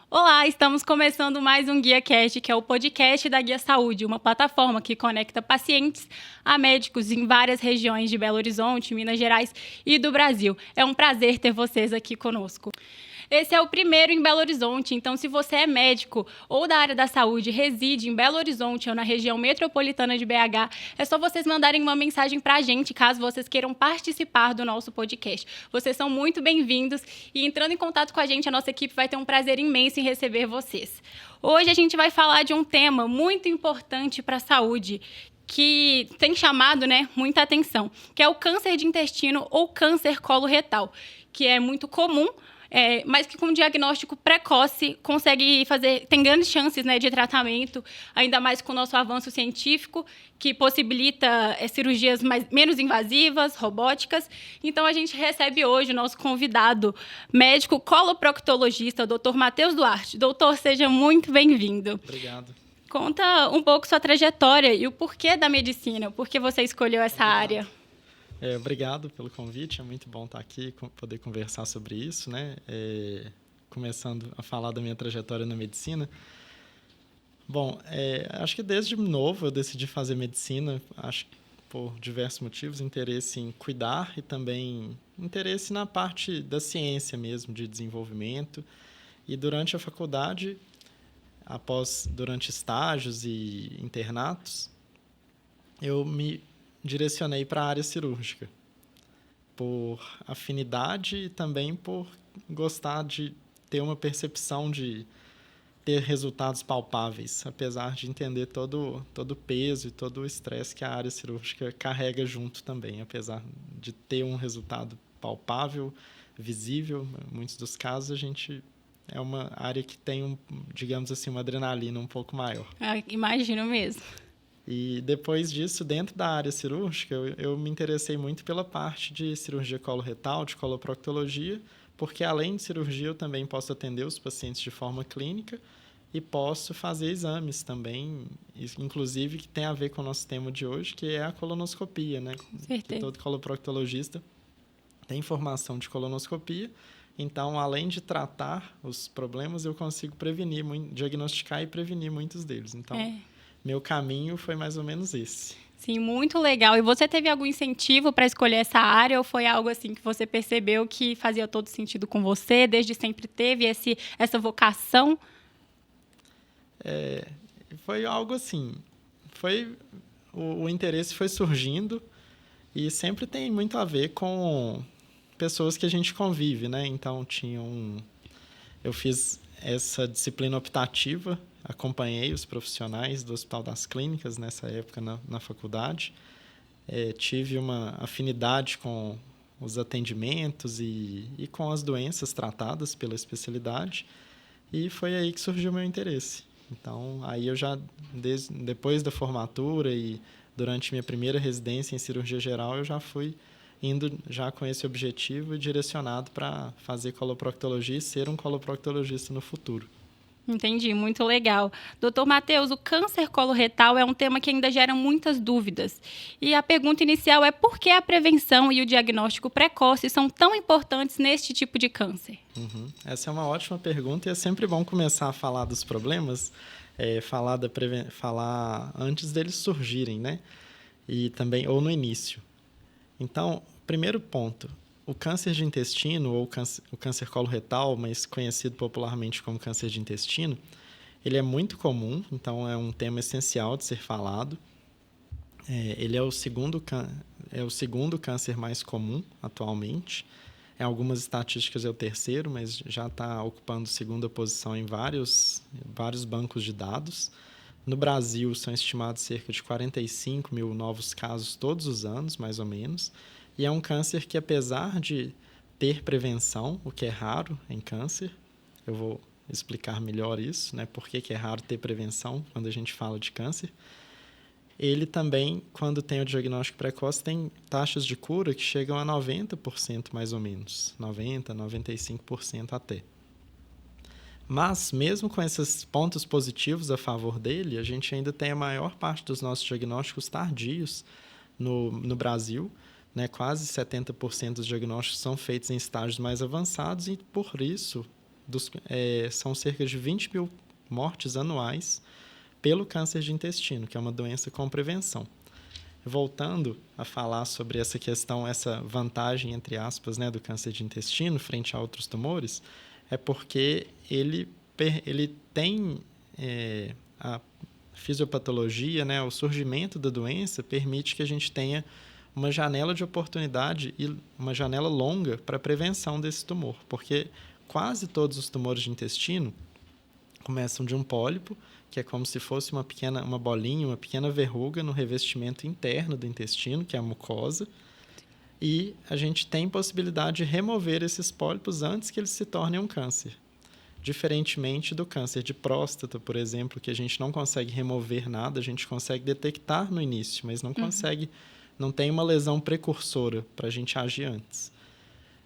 Olá, estamos começando mais um GuiaCast, que é o podcast da Guia Saúde, uma plataforma que conecta pacientes a médicos em várias regiões de Belo Horizonte, Minas Gerais e do Brasil. É um prazer ter vocês aqui conosco. Esse é o primeiro em Belo Horizonte, então se você é médico ou da área da saúde, reside em Belo Horizonte ou na região metropolitana de BH, é só vocês mandarem uma mensagem para a gente, caso vocês queiram participar do nosso podcast. Vocês são muito bem-vindos e entrando em contato com a gente, a nossa equipe vai ter um prazer imenso em receber vocês. Hoje a gente vai falar de um tema muito importante para a saúde, que tem chamado, muita atenção, que é o câncer de intestino ou câncer coloretal, que é muito comum, mas que com diagnóstico precoce tem grandes chances, de tratamento, ainda mais com o nosso avanço científico, que possibilita cirurgias menos invasivas, robóticas. Então, a gente recebe hoje o nosso convidado médico coloproctologista, o Dr. Matheus Duarte. Doutor, seja muito bem-vindo. Obrigado. Conta um pouco sua trajetória e o porquê da medicina, por que você escolheu essa área. Obrigado pelo convite, é muito bom estar aqui e poder conversar sobre isso, né? Começando a falar da minha trajetória na medicina. Bom, acho que desde novo eu decidi fazer medicina, acho que por diversos motivos, interesse em cuidar e também interesse na parte da ciência mesmo, de desenvolvimento. E durante a faculdade, durante estágios e internatos, eu me direcionei para a área cirúrgica, por afinidade e também por gostar de ter uma percepção de ter resultados palpáveis, apesar de entender todo o peso e todo o estresse que a área cirúrgica carrega junto também, apesar de ter um resultado palpável, visível. Em muitos dos casos, é uma área que tem, digamos assim, uma adrenalina um pouco maior. Imagino mesmo. E depois disso, dentro da área cirúrgica, eu me interessei muito pela parte de cirurgia coloretal, de coloproctologia, porque além de cirurgia eu também posso atender os pacientes de forma clínica e posso fazer exames também, inclusive que tem a ver com o nosso tema de hoje, que é a colonoscopia, né? Certeza. Que todo coloproctologista tem formação de colonoscopia. Então, além de tratar os problemas, eu consigo diagnosticar e prevenir muitos deles. Então, meu caminho foi mais ou menos esse. Sim, muito legal. E você teve algum incentivo para escolher essa área ou foi algo assim que você percebeu que fazia todo sentido com você? Desde sempre teve essa vocação? Foi algo assim. O interesse foi surgindo e sempre tem muito a ver com pessoas que a gente convive, né? Então, eu fiz essa disciplina optativa, acompanhei os profissionais do Hospital das Clínicas nessa época na faculdade. Tive uma afinidade com os atendimentos e com as doenças tratadas pela especialidade. E foi aí que surgiu o meu interesse. Então, aí eu já, depois da formatura e durante minha primeira residência em cirurgia geral, eu já fui indo já com esse objetivo e direcionado para fazer coloproctologia e ser um coloproctologista no futuro. Entendi, muito legal. Doutor Matheus, o câncer coloretal é um tema que ainda gera muitas dúvidas. E a pergunta inicial é por que a prevenção e o diagnóstico precoce são tão importantes neste tipo de câncer? Essa é uma ótima pergunta e é sempre bom começar a falar dos problemas, falar antes deles surgirem, né? E também, ou no início. Então, primeiro ponto, o câncer de intestino, ou o câncer coloretal, mas conhecido popularmente como câncer de intestino, ele é muito comum, então é um tema essencial de ser falado. Ele é o segundo câncer mais comum atualmente. Em algumas estatísticas é o terceiro, mas já está ocupando segunda posição em vários bancos de dados. No Brasil, são estimados cerca de 45 mil novos casos todos os anos, mais ou menos. E é um câncer que, apesar de ter prevenção, o que é raro em câncer, eu vou explicar melhor isso, né? Por que é raro ter prevenção quando a gente fala de câncer. Ele também, quando tem o diagnóstico precoce, tem taxas de cura que chegam a 90% mais ou menos, 90%, 95% até. Mas, mesmo com esses pontos positivos a favor dele, a gente ainda tem a maior parte dos nossos diagnósticos tardios no Brasil, Quase 70% dos diagnósticos são feitos em estágios mais avançados e, por isso, são cerca de 20 mil mortes anuais pelo câncer de intestino, que é uma doença com prevenção. Voltando a falar sobre essa questão, essa vantagem, entre aspas, né, do câncer de intestino frente a outros tumores, é porque ele tem a fisiopatologia, né, o surgimento da doença permite que a gente tenha uma janela de oportunidade e uma janela longa para a prevenção desse tumor, porque quase todos os tumores de intestino começam de um pólipo, que é como se fosse uma bolinha, uma pequena verruga no revestimento interno do intestino, que é a mucosa, e a gente tem possibilidade de remover esses pólipos antes que eles se tornem um câncer. Diferentemente do câncer de próstata, por exemplo, que a gente não consegue remover nada, a gente consegue detectar no início, mas não consegue, não tem uma lesão precursora para a gente agir antes.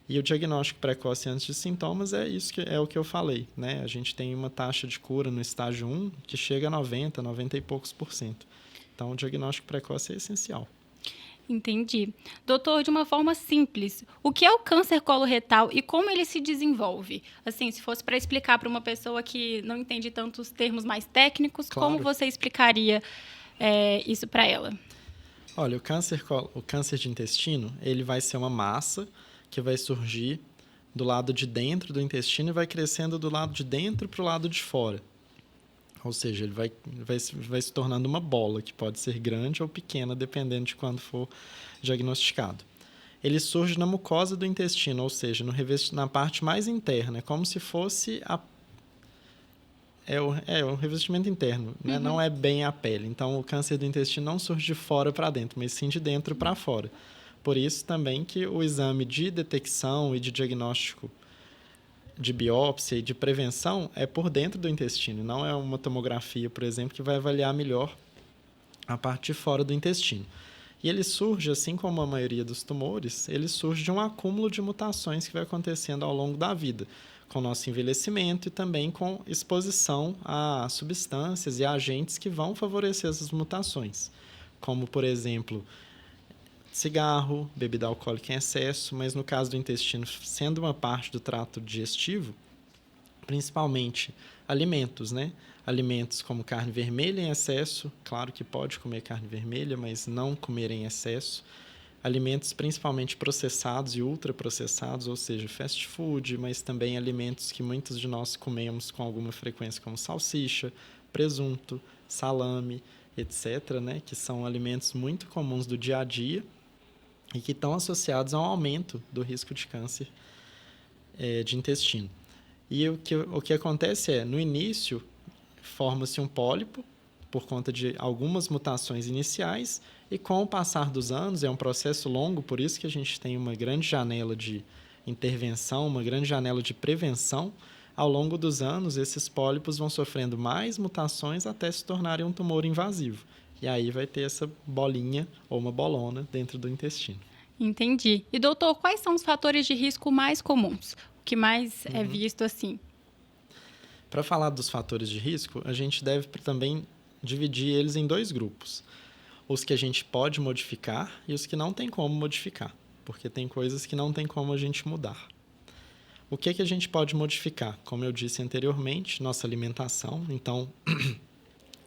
E o diagnóstico precoce antes de sintomas é isso que é o que eu falei, né? A gente tem uma taxa de cura no estágio 1 que chega a 90 e poucos %. Então, o diagnóstico precoce é essencial. Entendi. Doutor, de uma forma simples, o que é o câncer coloretal e como ele se desenvolve? Assim, se fosse para explicar para uma pessoa que não entende tantos termos mais técnicos, Claro. como você explicaria isso para ela? Olha, o câncer de intestino, ele vai ser uma massa que vai surgir do lado de dentro do intestino e vai crescendo do lado de dentro para o lado de fora. Ou seja, ele vai se tornando uma bola, que pode ser grande ou pequena, dependendo de quando for diagnosticado. Ele surge na mucosa do intestino, ou seja, na parte mais interna, é como se fosse o revestimento interno, né? Não é bem a pele. Então, o câncer do intestino não surge de fora para dentro, mas sim de dentro para fora. Por isso também que o exame de detecção e de diagnóstico de biópsia e de prevenção é por dentro do intestino, não é uma tomografia, por exemplo, que vai avaliar melhor a parte de fora do intestino. E ele surge, assim como a maioria dos tumores, ele surge de um acúmulo de mutações que vai acontecendo ao longo da vida, com o nosso envelhecimento e também com exposição a substâncias e agentes que vão favorecer essas mutações, como, por exemplo, cigarro, bebida alcoólica em excesso, mas no caso do intestino, sendo uma parte do trato digestivo, principalmente alimentos, né? Alimentos como carne vermelha em excesso, claro que pode comer carne vermelha, mas não comer em excesso. Alimentos principalmente processados e ultraprocessados, ou seja, fast food, mas também alimentos que muitos de nós comemos com alguma frequência, como salsicha, presunto, salame, etc., né? Que são alimentos muito comuns do dia a dia e que estão associados a um aumento do risco de câncer de intestino. E o que acontece é, no início, forma-se um pólipo por conta de algumas mutações iniciais e com o passar dos anos, é um processo longo, por isso que a gente tem uma grande janela de intervenção, uma grande janela de prevenção. Ao longo dos anos, esses pólipos vão sofrendo mais mutações até se tornarem um tumor invasivo. E aí vai ter essa bolinha ou uma bolona dentro do intestino. Entendi. E, doutor, quais são os fatores de risco mais comuns? O que mais é visto assim? Para falar dos fatores de risco, a gente deve também dividir eles em 2 grupos. Os que a gente pode modificar e os que não tem como modificar, porque tem coisas que não tem como a gente mudar. O que a gente pode modificar? Como eu disse anteriormente, nossa alimentação. Então,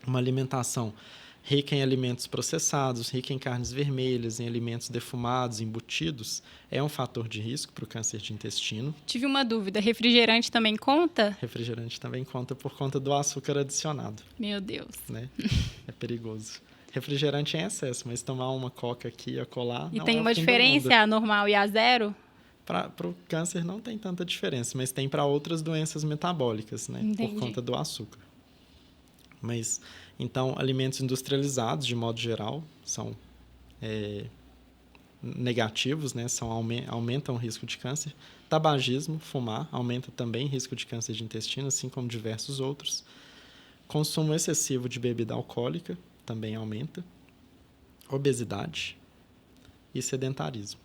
uma alimentação rica em alimentos processados, rica em carnes vermelhas, em alimentos defumados, embutidos, é um fator de risco para o câncer de intestino. Tive uma dúvida, refrigerante também conta? Refrigerante também conta por conta do açúcar adicionado. Meu Deus. Né? É perigoso. Refrigerante em excesso, mas tomar uma coca aqui e acolá... E não tem é o uma fim do diferença, mundo. a normal e a zero? Para o câncer não tem tanta diferença, mas tem para outras doenças metabólicas, né? Entendi. Por conta do açúcar. Mas, então, alimentos industrializados, de modo geral, são negativos, né? Aumentam o risco de câncer. Tabagismo, fumar, aumenta também o risco de câncer de intestino, assim como diversos outros. Consumo excessivo de bebida alcoólica também aumenta. Obesidade e sedentarismo.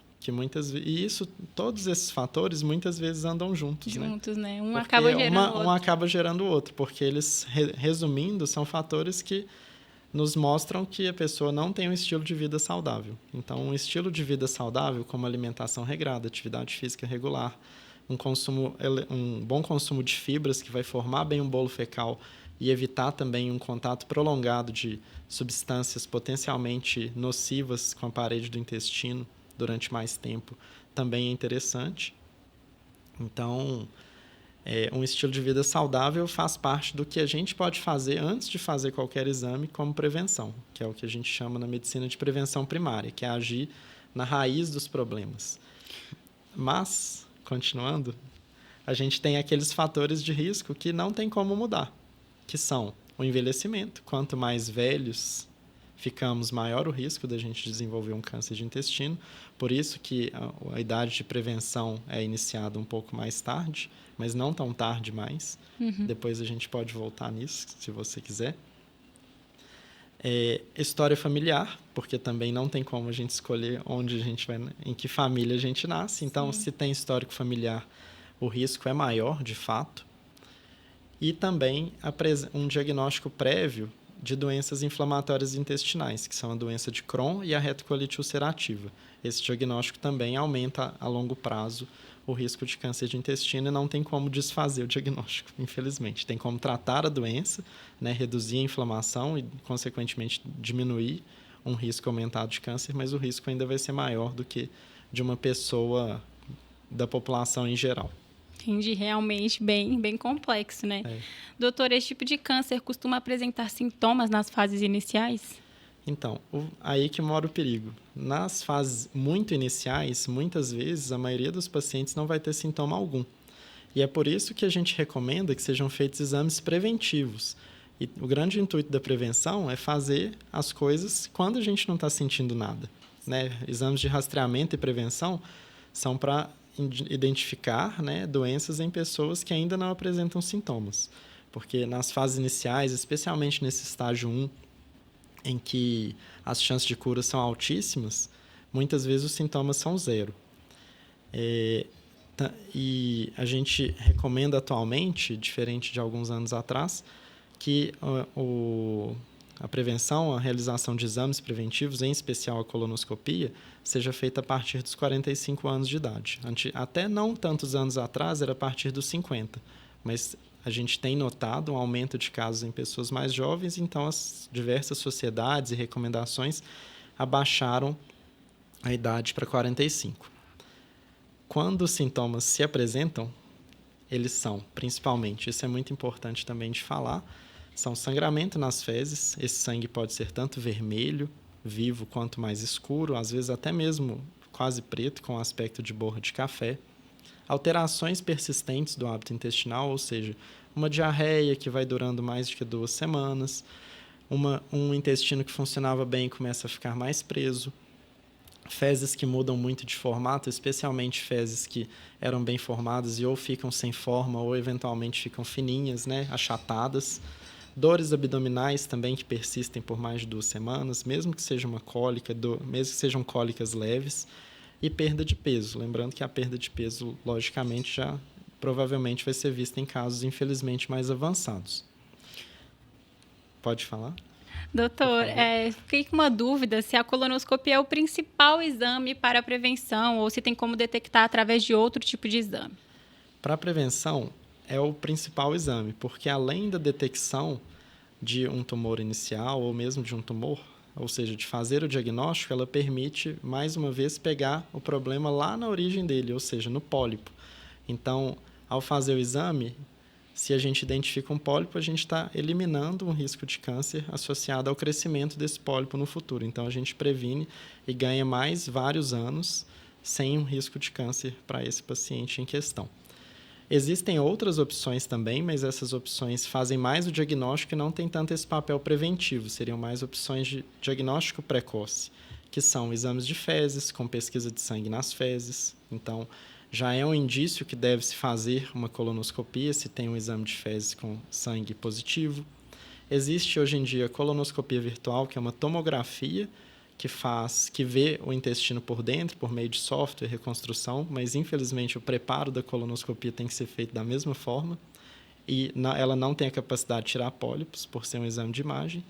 Todos esses fatores muitas vezes andam juntos, né? Um Porque acaba gerando o outro. Um acaba gerando o outro, porque eles, resumindo, são fatores que nos mostram que a pessoa não tem um estilo de vida saudável. Então, um estilo de vida saudável, como alimentação regrada, atividade física regular, um bom consumo de fibras, que vai formar bem um bolo fecal e evitar também um contato prolongado de substâncias potencialmente nocivas com a parede do intestino durante mais tempo, também é interessante. Então, um estilo de vida saudável faz parte do que a gente pode fazer antes de fazer qualquer exame como prevenção, que é o que a gente chama na medicina de prevenção primária, que é agir na raiz dos problemas. Mas, continuando, a gente tem aqueles fatores de risco que não tem como mudar, que são o envelhecimento. Quanto mais velhos ficamos, maior o risco da gente desenvolver um câncer de intestino. Por isso que a idade de prevenção é iniciada um pouco mais tarde, mas não tão tarde mais. Depois a gente pode voltar nisso, se você quiser. História familiar, porque também não tem como a gente escolher onde a gente vai, em que família a gente nasce. Então, se tem histórico familiar, o risco é maior, de fato. E também um diagnóstico prévio de doenças inflamatórias intestinais, que são a doença de Crohn e a retocolite ulcerativa. Esse diagnóstico também aumenta a longo prazo o risco de câncer de intestino e não tem como desfazer o diagnóstico, infelizmente. Tem como tratar a doença, né, reduzir a inflamação e, consequentemente, diminuir um risco aumentado de câncer, mas o risco ainda vai ser maior do que de uma pessoa da população em geral. Entendi, realmente bem complexo, né? Doutor, esse tipo de câncer costuma apresentar sintomas nas fases iniciais? Então, aí que mora o perigo. Nas fases muito iniciais, muitas vezes, a maioria dos pacientes não vai ter sintoma algum. E é por isso que a gente recomenda que sejam feitos exames preventivos. E o grande intuito da prevenção é fazer as coisas quando a gente não está sentindo nada, né? Exames de rastreamento e prevenção são para identificar, né, doenças em pessoas que ainda não apresentam sintomas. Porque nas fases iniciais, especialmente nesse estágio 1, em que as chances de cura são altíssimas, muitas vezes os sintomas são zero. E a gente recomenda atualmente, diferente de alguns anos atrás, que a prevenção, a realização de exames preventivos, em especial a colonoscopia, seja feita a partir dos 45 anos de idade. Até não tantos anos atrás, era a partir dos 50, mas a gente tem notado um aumento de casos em pessoas mais jovens, então as diversas sociedades e recomendações abaixaram a idade para 45. Quando os sintomas se apresentam, eles são, principalmente, isso é muito importante também de falar, são sangramento nas fezes. Esse sangue pode ser tanto vermelho, vivo, quanto mais escuro, às vezes até mesmo quase preto, com aspecto de borra de café. Alterações persistentes do hábito intestinal, ou seja, uma diarreia que vai durando mais do que 2 semanas, um intestino que funcionava bem começa a ficar mais preso, fezes que mudam muito de formato, especialmente fezes que eram bem formadas e ou ficam sem forma ou eventualmente ficam fininhas, né, achatadas. Dores abdominais também que persistem por mais de 2 semanas, mesmo que seja uma cólica, mesmo que sejam cólicas leves, e perda de peso. Lembrando que a perda de peso, logicamente, já provavelmente vai ser vista em casos, infelizmente, mais avançados. Pode falar? Doutor, fiquei com uma dúvida se a colonoscopia é o principal exame para a prevenção ou se tem como detectar através de outro tipo de exame. Para a prevenção, é o principal exame, porque além da detecção de um tumor inicial ou mesmo de um tumor, ou seja, de fazer o diagnóstico, ela permite, mais uma vez, pegar o problema lá na origem dele, ou seja, no pólipo. Então, ao fazer o exame, se a gente identifica um pólipo, a gente está eliminando um risco de câncer associado ao crescimento desse pólipo no futuro. Então, a gente previne e ganha mais vários anos sem um risco de câncer para esse paciente em questão. Existem outras opções também, mas essas opções fazem mais o diagnóstico e não têm tanto esse papel preventivo. Seriam mais opções de diagnóstico precoce, que são exames de fezes, com pesquisa de sangue nas fezes. Então, já é um indício que deve-se fazer uma colonoscopia se tem um exame de fezes com sangue positivo. Existe hoje em dia a colonoscopia virtual, que é uma tomografia que vê o intestino por dentro, por meio de software, reconstrução, mas infelizmente o preparo da colonoscopia tem que ser feito da mesma forma e ela não tem a capacidade de tirar pólipos, por ser um exame de imagem.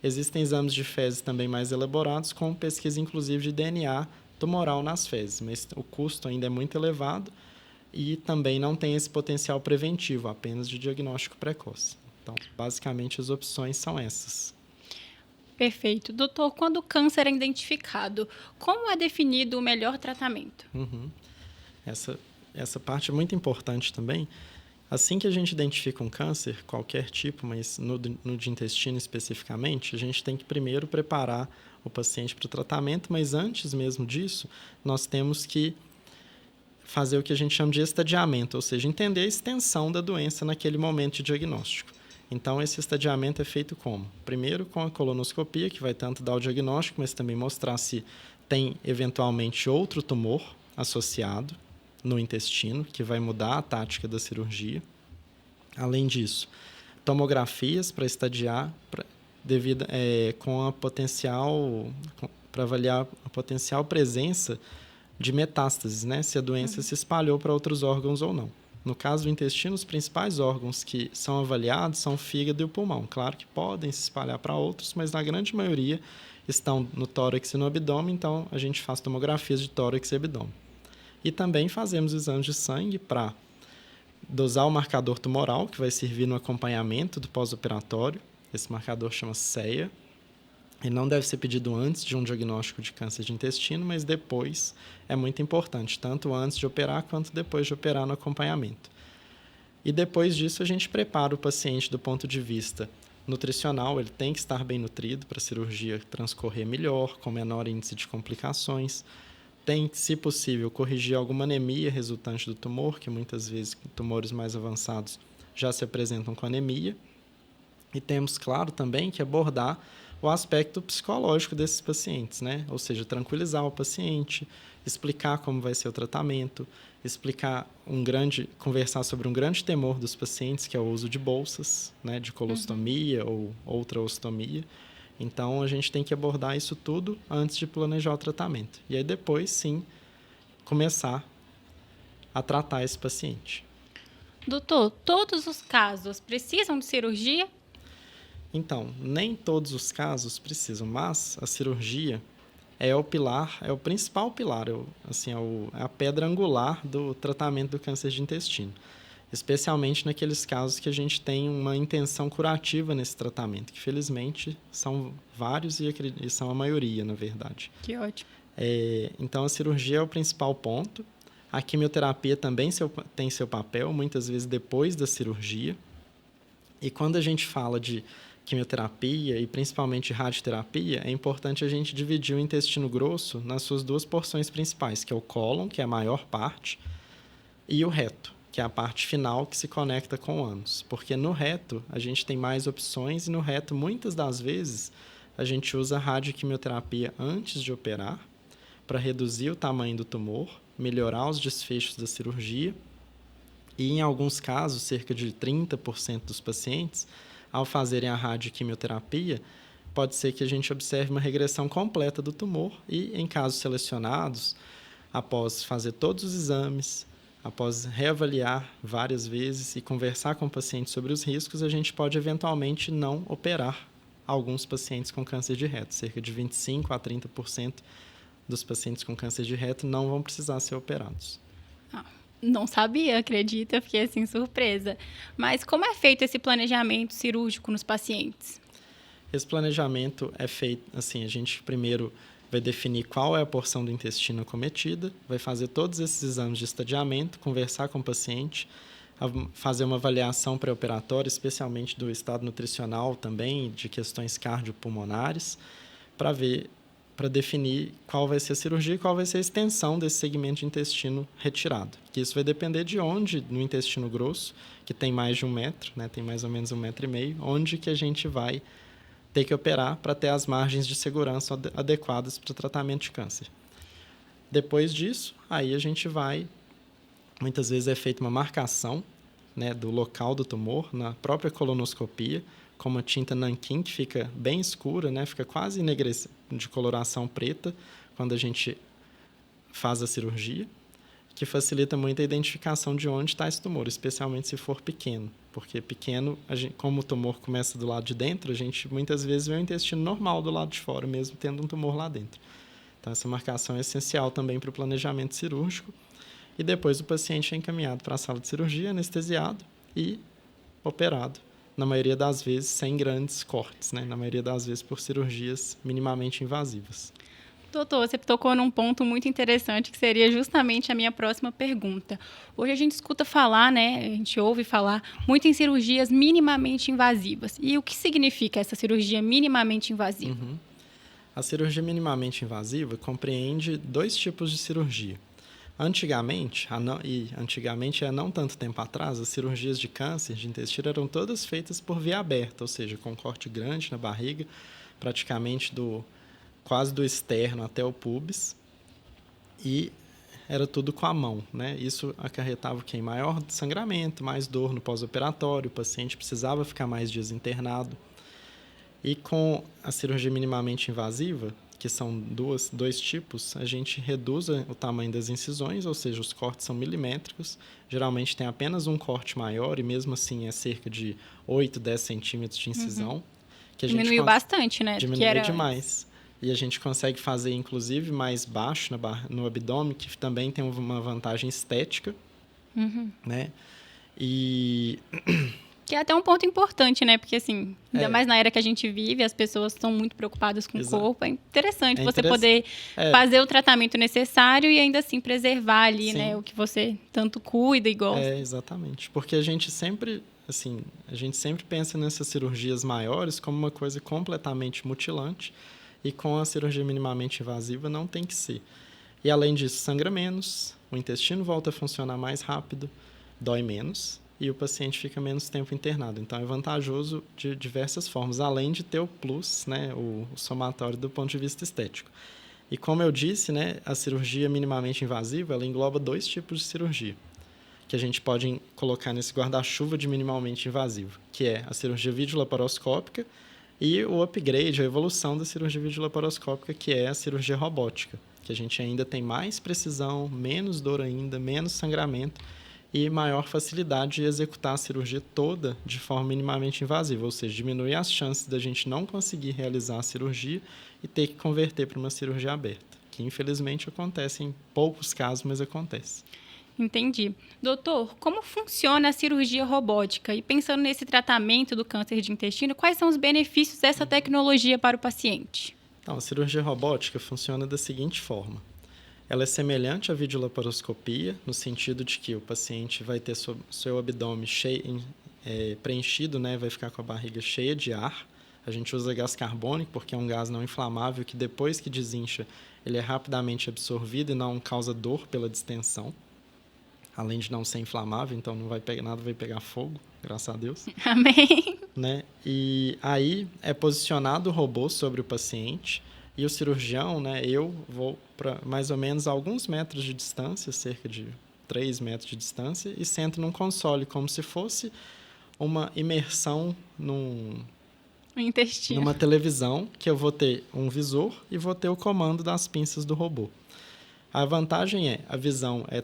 Existem exames de fezes também mais elaborados, com pesquisa inclusive de DNA tumoral nas fezes, mas o custo ainda é muito elevado e também não tem esse potencial preventivo, apenas de diagnóstico precoce. Então, basicamente, as opções são essas. Perfeito. Doutor, quando o câncer é identificado, como é definido o melhor tratamento? Essa parte é muito importante também. Assim que a gente identifica um câncer, qualquer tipo, mas no de intestino especificamente, a gente tem que primeiro preparar o paciente para o tratamento, mas antes mesmo disso, nós temos que fazer o que a gente chama de estadiamento, ou seja, entender a extensão da doença naquele momento de diagnóstico. Então, esse estadiamento é feito como? Primeiro, com a colonoscopia, que vai tanto dar o diagnóstico, mas também mostrar se tem, eventualmente, outro tumor associado no intestino, que vai mudar a tática da cirurgia. Além disso, tomografias para estadiar, com a potencial, para avaliar a potencial presença de metástases, né? Se a doença se espalhou para outros órgãos ou não. No caso do intestino, os principais órgãos que são avaliados são o fígado e o pulmão. Claro que podem se espalhar para outros, mas na grande maioria estão no tórax e no abdômen, então a gente faz tomografias de tórax e abdômen. E também fazemos exames de sangue para dosar o marcador tumoral, que vai servir no acompanhamento do pós-operatório. Esse marcador chama CEA. Ele não deve ser pedido antes de um diagnóstico de câncer de intestino, mas depois é muito importante, tanto antes de operar quanto depois de operar no acompanhamento. E depois disso, a gente prepara o paciente do ponto de vista nutricional. Ele tem que estar bem nutrido para a cirurgia transcorrer melhor, com menor índice de complicações. Tem que, se possível, corrigir alguma anemia resultante do tumor, que muitas vezes tumores mais avançados já se apresentam com anemia. E temos, claro, também que abordar o aspecto psicológico desses pacientes, né? Ou seja, tranquilizar o paciente, explicar como vai ser o tratamento, conversar sobre um grande temor dos pacientes, que é o uso de bolsas, né? De colostomia ou outra ostomia. Então, a gente tem que abordar isso tudo antes de planejar o tratamento. E aí, depois, sim, começar a tratar esse paciente. Doutor, todos os casos precisam de cirurgia? Então, nem todos os casos precisam, mas a cirurgia é o pilar, é o principal pilar, é a pedra angular do tratamento do câncer de intestino. Especialmente naqueles casos que a gente tem uma intenção curativa nesse tratamento, que felizmente são vários e são a maioria, na verdade. Que ótimo. Então, a cirurgia é o principal ponto. A quimioterapia também tem seu papel, muitas vezes depois da cirurgia. E quando a gente fala de quimioterapia e principalmente radioterapia, é importante a gente dividir o intestino grosso nas suas duas porções principais, que é o cólon, que é a maior parte, e o reto, que é a parte final que se conecta com o ânus. Porque no reto a gente tem mais opções e no reto, muitas das vezes, a gente usa radioquimioterapia antes de operar para reduzir o tamanho do tumor, melhorar os desfechos da cirurgia e, em alguns casos, cerca de 30% dos pacientes, ao fazerem a radioquimioterapia, pode ser que a gente observe uma regressão completa do tumor e, em casos selecionados, após fazer todos os exames, após reavaliar várias vezes e conversar com o paciente sobre os riscos, a gente pode eventualmente não operar alguns pacientes com câncer de reto. Cerca de 25% a 30% dos pacientes com câncer de reto não vão precisar ser operados. Não sabia, acredita, fiquei assim surpresa. Mas como é feito esse planejamento cirúrgico nos pacientes? Esse planejamento é feito assim, a gente primeiro vai definir qual é a porção do intestino acometida, vai fazer todos esses exames de estadiamento, conversar com o paciente, fazer uma avaliação pré-operatória, especialmente do estado nutricional também, de questões cardiopulmonares, para definir qual vai ser a cirurgia e qual vai ser a extensão desse segmento de intestino retirado. Que isso vai depender de onde, no intestino grosso, que tem mais de 1 metro, né, tem mais ou menos 1,5 metro, onde que a gente vai ter que operar para ter as margens de segurança adequadas para o tratamento de câncer. Depois disso, aí a gente vai, muitas vezes é feita uma marcação, né, do local do tumor na própria colonoscopia, com uma tinta nanquim que fica bem escura, né, fica quase de coloração preta quando a gente faz a cirurgia, que facilita muito a identificação de onde está esse tumor, especialmente se for pequeno. Porque pequeno, como o tumor começa do lado de dentro, a gente muitas vezes vê o intestino normal do lado de fora, mesmo tendo um tumor lá dentro. Então, essa marcação é essencial também para o planejamento cirúrgico. e depois o paciente é encaminhado para a sala de cirurgia, anestesiado e operado. Na maioria das vezes, sem grandes cortes, né? Na maioria das vezes, por cirurgias minimamente invasivas. Doutor, você tocou num ponto muito interessante, que seria justamente a minha próxima pergunta. Hoje a gente escuta falar, né? A gente ouve falar muito em cirurgias minimamente invasivas. E o que significa essa cirurgia minimamente invasiva? A cirurgia minimamente invasiva compreende 2 tipos de cirurgia. Antigamente, há não tanto tempo atrás, as cirurgias de câncer de intestino eram todas feitas por via aberta, ou seja, com corte grande na barriga, praticamente quase do externo até o púbis, e era tudo com a mão, né? Isso acarretava o quê? Maior sangramento, mais dor no pós-operatório, o paciente precisava ficar mais dias internado. E com a cirurgia minimamente invasiva, que são dois tipos, a gente reduz o tamanho das incisões, ou seja, os cortes são milimétricos. Geralmente tem apenas um corte maior e mesmo assim é cerca de 8, 10 centímetros de incisão. Que Diminuiu bastante, né? Diminuiu demais. E a gente consegue fazer, inclusive, mais baixo no abdômen, que também tem uma vantagem estética, né? E... Que é até um ponto importante, né? Porque, assim, ainda mais na era que a gente vive, as pessoas estão muito preocupadas com o corpo. É interessante você poder fazer o tratamento necessário e ainda assim preservar ali, né? O que você tanto cuida e gosta. Exatamente. Porque a gente sempre pensa nessas cirurgias maiores como uma coisa completamente mutilante e com a cirurgia minimamente invasiva não tem que ser. E, além disso, sangra menos, o intestino volta a funcionar mais rápido, dói menos e o paciente fica menos tempo internado. Então, é vantajoso de diversas formas, além de ter o plus, né, o somatório do ponto de vista estético. E, como eu disse, né, a cirurgia minimamente invasiva, ela engloba 2 tipos de cirurgia, que a gente pode colocar nesse guarda-chuva de minimamente invasivo, que é a cirurgia videolaparoscópica e o upgrade, a evolução da cirurgia videolaparoscópica, que é a cirurgia robótica, que a gente ainda tem mais precisão, menos dor ainda, menos sangramento e maior facilidade de executar a cirurgia toda de forma minimamente invasiva, ou seja, diminui as chances da gente não conseguir realizar a cirurgia e ter que converter para uma cirurgia aberta, que infelizmente acontece em poucos casos, mas acontece. Entendi. Doutor, como funciona a cirurgia robótica? E pensando nesse tratamento do câncer de intestino, quais são os benefícios dessa tecnologia para o paciente? Então, a cirurgia robótica funciona da seguinte forma. Ela é semelhante à videolaparoscopia, no sentido de que o paciente vai ter seu abdômen preenchido, né? Vai ficar com a barriga cheia de ar. A gente usa gás carbônico porque é um gás não inflamável que depois que desincha, ele é rapidamente absorvido e não causa dor pela distensão. Além de não ser inflamável, então nada vai pegar fogo, graças a Deus. Amém. Né? E aí é posicionado o robô sobre o paciente e o cirurgião, né, eu vou para mais ou menos alguns metros de distância, cerca de 3 metros de distância, e sento num console, como se fosse uma imersão numa televisão, que eu vou ter um visor e vou ter o comando das pinças do robô. A vantagem a visão é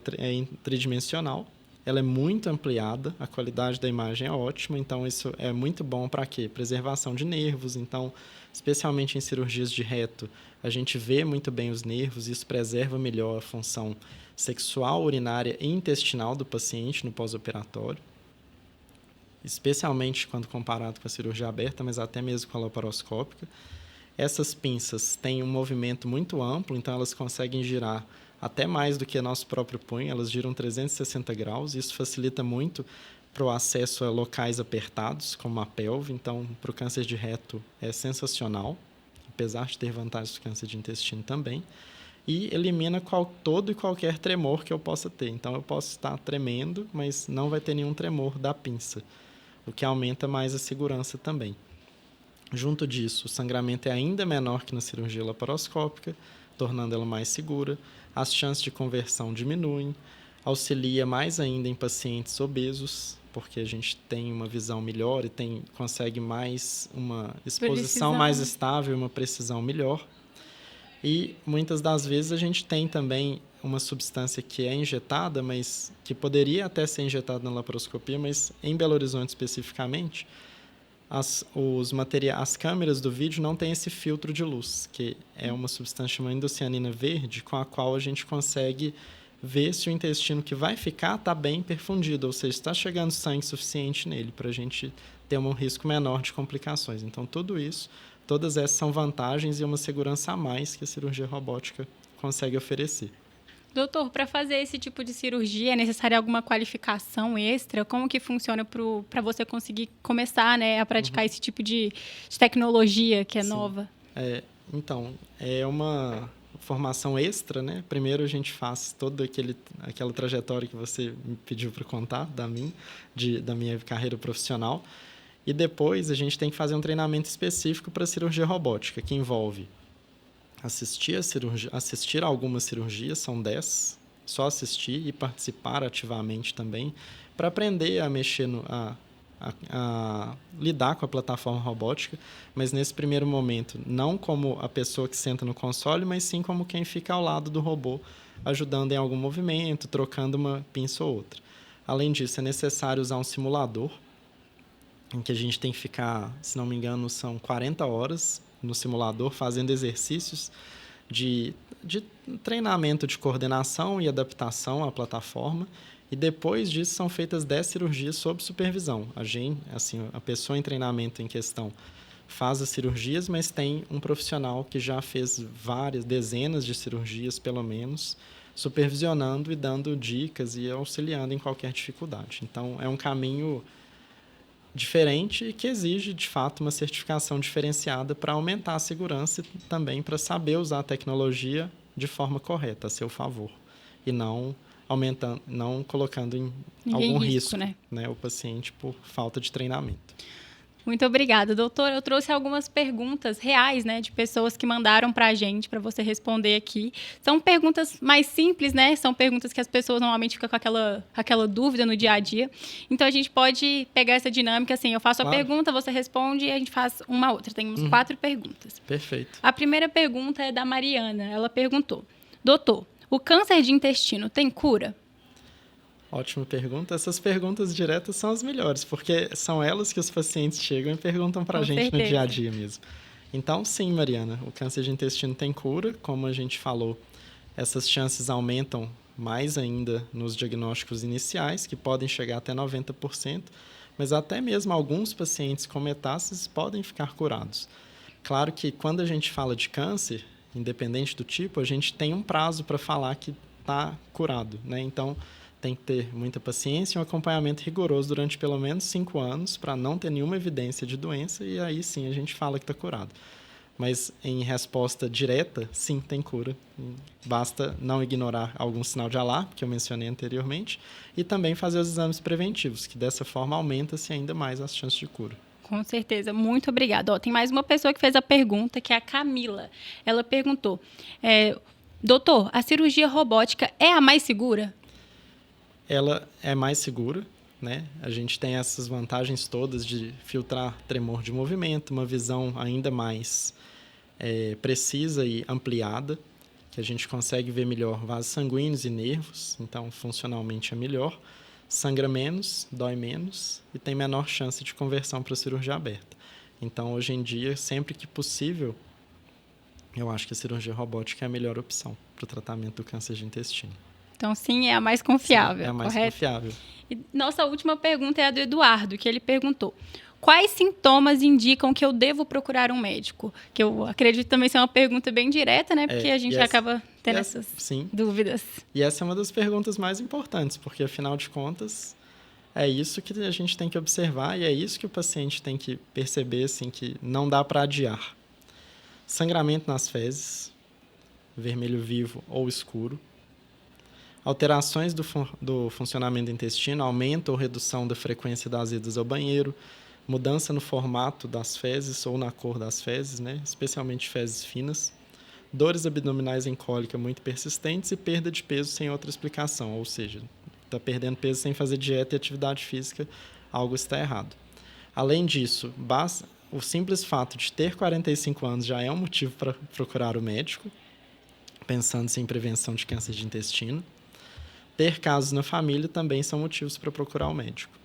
tridimensional, ela é muito ampliada, a qualidade da imagem é ótima, então isso é muito bom para quê? Preservação de nervos, então, especialmente em cirurgias de reto, a gente vê muito bem os nervos, isso preserva melhor a função sexual, urinária e intestinal do paciente no pós-operatório, especialmente quando comparado com a cirurgia aberta, mas até mesmo com a laparoscópica. Essas pinças têm um movimento muito amplo, então elas conseguem girar até mais do que nosso próprio punho, elas giram 360 graus, isso facilita muito para o acesso a locais apertados, como a pelve, então para o câncer de reto é sensacional, apesar de ter vantagens do câncer de intestino também, e elimina todo e qualquer tremor que eu possa ter, então eu posso estar tremendo, mas não vai ter nenhum tremor da pinça, o que aumenta mais a segurança também. Junto disso, o sangramento é ainda menor que na cirurgia laparoscópica, tornando ela mais segura, as chances de conversão diminuem, auxilia mais ainda em pacientes obesos, porque a gente tem uma visão melhor e consegue mais uma exposição mais estável, uma precisão melhor. E muitas das vezes a gente tem também uma substância que é injetada, mas que poderia até ser injetada na laparoscopia, mas em Belo Horizonte especificamente, as câmeras do vídeo não têm esse filtro de luz, que é uma substância chamada endocianina verde, com a qual a gente consegue ver se o intestino que vai ficar está bem perfundido, ou seja, está chegando sangue suficiente nele para a gente ter um risco menor de complicações. Então, todas essas são vantagens e uma segurança a mais que a cirurgia robótica consegue oferecer. Doutor, para fazer esse tipo de cirurgia, é necessária alguma qualificação extra? Como que funciona para você conseguir começar, né, a praticar esse tipo de tecnologia que é nova? Então, é uma formação extra, né? Primeiro a gente faz toda aquela trajetória que você me pediu para contar da minha carreira profissional. E depois a gente tem que fazer um treinamento específico para cirurgia robótica, que envolve assistir a algumas cirurgias, são 10, só assistir e participar ativamente também, para aprender a mexer, a lidar com a plataforma robótica, mas nesse primeiro momento, não como a pessoa que senta no console, mas sim como quem fica ao lado do robô, ajudando em algum movimento, trocando uma pinça ou outra. Além disso, é necessário usar um simulador, em que a gente tem que ficar, se não me engano, são 40 horas no simulador, fazendo exercícios de treinamento de coordenação e adaptação à plataforma. E depois disso são feitas 10 cirurgias sob supervisão. A pessoa em treinamento em questão faz as cirurgias, mas tem um profissional que já fez dezenas de cirurgias, pelo menos, supervisionando e dando dicas e auxiliando em qualquer dificuldade. Então, é um caminho diferente e que exige, de fato, uma certificação diferenciada para aumentar a segurança e também para saber usar a tecnologia de forma correta, a seu favor, e não colocando em algum risco, né, o paciente por falta de treinamento. Muito obrigada, doutor. Eu trouxe algumas perguntas reais, né, de pessoas que mandaram para a gente, para você responder aqui. São perguntas mais simples, né? São perguntas que as pessoas normalmente ficam com aquela dúvida no dia a dia. Então, a gente pode pegar essa dinâmica, assim, eu faço a pergunta, você responde e a gente faz uma outra. Temos 4 perguntas. Perfeito. A primeira pergunta é da Mariana. Ela perguntou: doutor, o câncer de intestino tem cura? Ótima pergunta. Essas perguntas diretas são as melhores, porque são elas que os pacientes chegam e perguntam para a gente no dia a dia mesmo. Então, sim, Mariana, o câncer de intestino tem cura. Como a gente falou, essas chances aumentam mais ainda nos diagnósticos iniciais, que podem chegar até 90%, mas até mesmo alguns pacientes com metástases podem ficar curados. Claro que quando a gente fala de câncer, independente do tipo, a gente tem um prazo para falar que está curado, né? Então, tem que ter muita paciência e um acompanhamento rigoroso durante pelo menos 5 anos para não ter nenhuma evidência de doença e aí sim a gente fala que está curado. Mas em resposta direta, sim, tem cura. Basta não ignorar algum sinal de alarme, que eu mencionei anteriormente, e também fazer os exames preventivos, que dessa forma aumenta-se ainda mais as chances de cura. Com certeza, muito obrigada. Tem mais uma pessoa que fez a pergunta, que é a Camila. Ela perguntou: doutor, a cirurgia robótica é a mais segura? Ela é mais segura, né? A gente tem essas vantagens todas de filtrar tremor de movimento, uma visão ainda mais precisa e ampliada, que a gente consegue ver melhor vasos sanguíneos e nervos, então funcionalmente é melhor, sangra menos, dói menos e tem menor chance de conversão para a cirurgia aberta. Então, hoje em dia, sempre que possível, eu acho que a cirurgia robótica é a melhor opção para o tratamento do câncer de intestino. Então, sim, é a mais confiável, sim, é a mais correto? confiável. E nossa última pergunta é a do Eduardo, que ele perguntou: quais sintomas indicam que eu devo procurar um médico? Que eu acredito também ser uma pergunta bem direta, né? Porque a gente acaba tendo essas dúvidas. E essa é uma das perguntas mais importantes, porque, afinal de contas, é isso que a gente tem que observar e é isso que o paciente tem que perceber, assim, que não dá para adiar. Sangramento nas fezes, vermelho vivo ou escuro. Alterações do funcionamento do intestino, aumento ou redução da frequência das idas ao banheiro, mudança no formato das fezes ou na cor das fezes, né? Especialmente fezes finas, dores abdominais em cólica muito persistentes e perda de peso sem outra explicação, ou seja, está perdendo peso sem fazer dieta e atividade física, algo está errado. Além disso, o simples fato de ter 45 anos já é um motivo para procurar o médico, pensando-se em prevenção de câncer de intestino. Ter casos na família também são motivos para procurar o médico.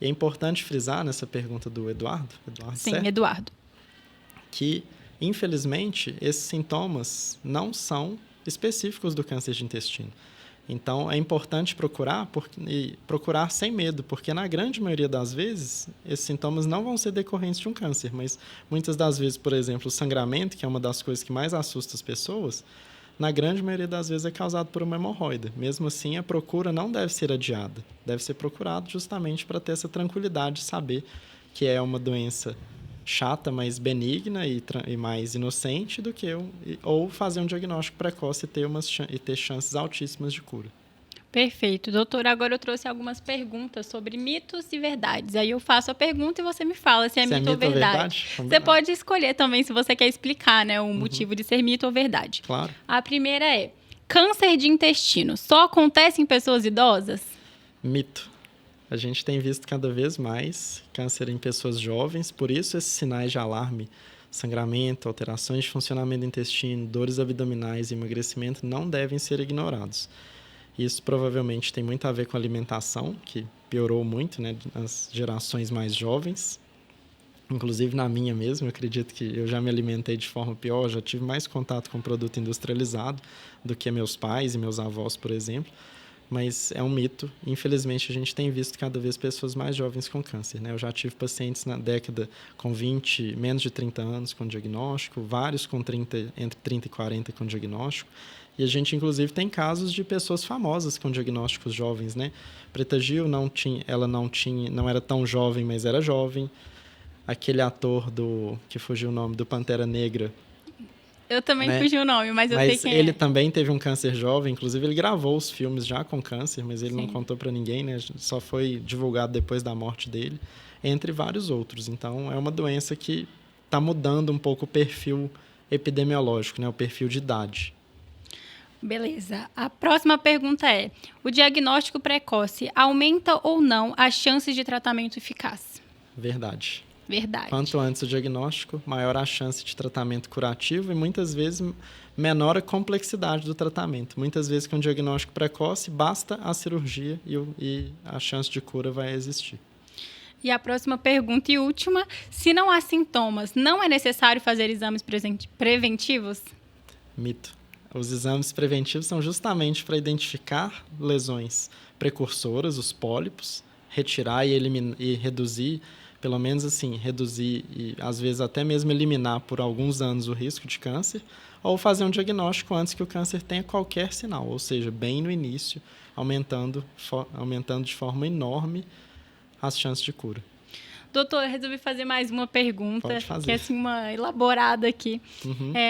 E é importante frisar nessa pergunta do Eduardo. Sim, certo? Eduardo. Que, infelizmente, esses sintomas não são específicos do câncer de intestino. Então, é importante e procurar sem medo, porque na grande maioria das vezes, esses sintomas não vão ser decorrentes de um câncer, mas muitas das vezes, por exemplo, o sangramento, que é uma das coisas que mais assusta as pessoas, na grande maioria das vezes é causado por uma hemorroida. Mesmo assim, a procura não deve ser adiada, deve ser procurado justamente para ter essa tranquilidade de saber que é uma doença chata, mais benigna e mais inocente do que ou fazer um diagnóstico precoce e ter chances altíssimas de cura. Perfeito. Doutor, agora eu trouxe algumas perguntas sobre mitos e verdades. Aí eu faço a pergunta e você me fala se é mito ou verdade. Você pode escolher também se você quer explicar, né, o motivo de ser mito ou verdade. Claro. A primeira é: câncer de intestino só acontece em pessoas idosas? Mito. A gente tem visto cada vez mais câncer em pessoas jovens, por isso esses sinais de alarme, sangramento, alterações de funcionamento do intestino, dores abdominais e emagrecimento não devem ser ignorados. Isso provavelmente tem muito a ver com a alimentação, que piorou muito, né, nas gerações mais jovens. Inclusive na minha mesmo, eu acredito que eu já me alimentei de forma pior, já tive mais contato com produto industrializado do que meus pais e meus avós, por exemplo. Mas é um mito. Infelizmente, a gente tem visto cada vez pessoas mais jovens com câncer, né? Eu já tive pacientes na década com 20, menos de 30 anos com diagnóstico, vários com entre 30 e 40 com diagnóstico. E a gente, inclusive, tem casos de pessoas famosas com diagnósticos jovens, né? Preta Gil não era tão jovem, mas era jovem. Aquele ator que fugiu o nome, do Pantera Negra. Eu também fugi o nome, mas eu sei quem ele também teve um câncer jovem, inclusive ele gravou os filmes já com câncer, mas ele não contou para ninguém, né? Só foi divulgado depois da morte dele, entre vários outros. Então, é uma doença que está mudando um pouco o perfil epidemiológico, né? O perfil de idade. Beleza. A próxima pergunta é: o diagnóstico precoce aumenta ou não as chances de tratamento eficaz? Verdade. Verdade. Quanto antes o diagnóstico, maior a chance de tratamento curativo e muitas vezes menor a complexidade do tratamento. Muitas vezes com um diagnóstico precoce, basta a cirurgia e a chance de cura vai existir. E a próxima pergunta e última: se não há sintomas, não é necessário fazer exames preventivos? Mito. Os exames preventivos são justamente para identificar lesões precursoras, os pólipos, retirar e reduzir, pelo menos assim, reduzir e às vezes até mesmo eliminar por alguns anos o risco de câncer, ou fazer um diagnóstico antes que o câncer tenha qualquer sinal, ou seja, bem no início, aumentando de forma enorme as chances de cura. Doutor, eu resolvi fazer mais uma pergunta, Pode fazer. que é assim, uma elaborada aqui.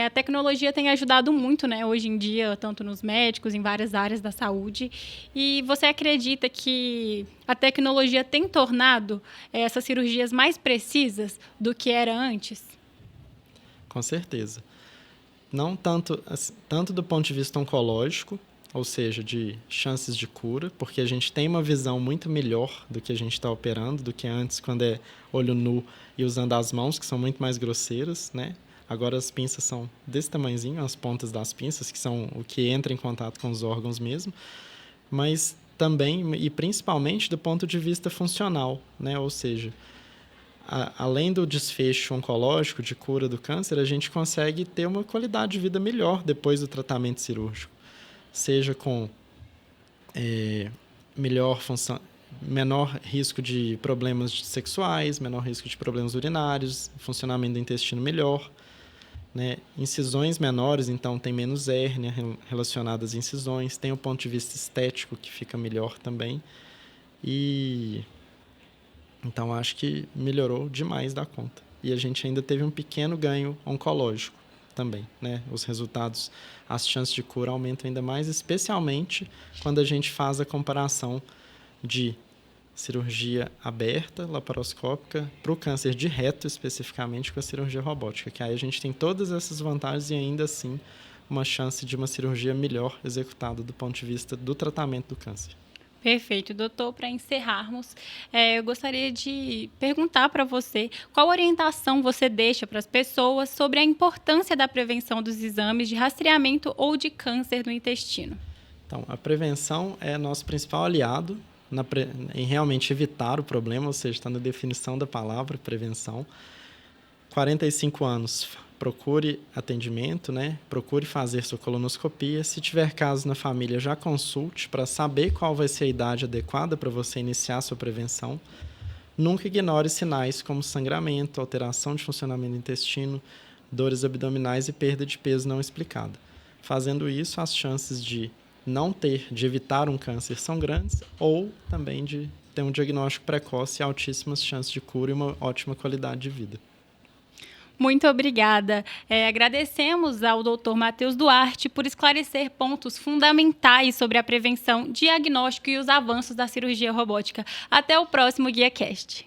A tecnologia tem ajudado muito, né, hoje em dia, tanto nos médicos, em várias áreas da saúde. E você acredita que a tecnologia tem tornado essas cirurgias mais precisas do que era antes? Com certeza. Não tanto do ponto de vista oncológico, ou seja, de chances de cura, porque a gente tem uma visão muito melhor do que a gente está operando, do que antes, quando é olho nu e usando as mãos, que são muito mais grosseiras, né? Agora as pinças são desse tamanhozinho, as pontas das pinças, que são o que entra em contato com os órgãos mesmo, mas também e principalmente do ponto de vista funcional, né? Ou seja, além do desfecho oncológico de cura do câncer, a gente consegue ter uma qualidade de vida melhor depois do tratamento cirúrgico. Seja com menor risco de problemas sexuais, menor risco de problemas urinários, funcionamento do intestino melhor, né? Incisões menores, então tem menos hérnia relacionada às incisões, tem o ponto de vista estético que fica melhor também. Então acho que melhorou demais da conta. E a gente ainda teve um pequeno ganho oncológico também, né? Os resultados, as chances de cura aumentam ainda mais, especialmente quando a gente faz a comparação de cirurgia aberta, laparoscópica, para o câncer de reto, especificamente, com a cirurgia robótica, que aí a gente tem todas essas vantagens e ainda assim uma chance de uma cirurgia melhor executada do ponto de vista do tratamento do câncer. Perfeito, doutor. Para encerrarmos, eu gostaria de perguntar para você qual orientação você deixa para as pessoas sobre a importância da prevenção dos exames de rastreamento ou de câncer no intestino. Então, a prevenção é nosso principal aliado em realmente evitar o problema, ou seja, está na definição da palavra prevenção. 45 anos procure atendimento, né? Procure fazer sua colonoscopia. Se tiver casos na família, já consulte para saber qual vai ser a idade adequada para você iniciar sua prevenção. Nunca ignore sinais como sangramento, alteração de funcionamento do intestino, dores abdominais e perda de peso não explicada. Fazendo isso, as chances de evitar um câncer são grandes, ou também de ter um diagnóstico precoce e altíssimas chances de cura e uma ótima qualidade de vida. Muito obrigada. Agradecemos ao Dr. Matheus Duarte por esclarecer pontos fundamentais sobre a prevenção, diagnóstico e os avanços da cirurgia robótica. Até o próximo GuiaCast.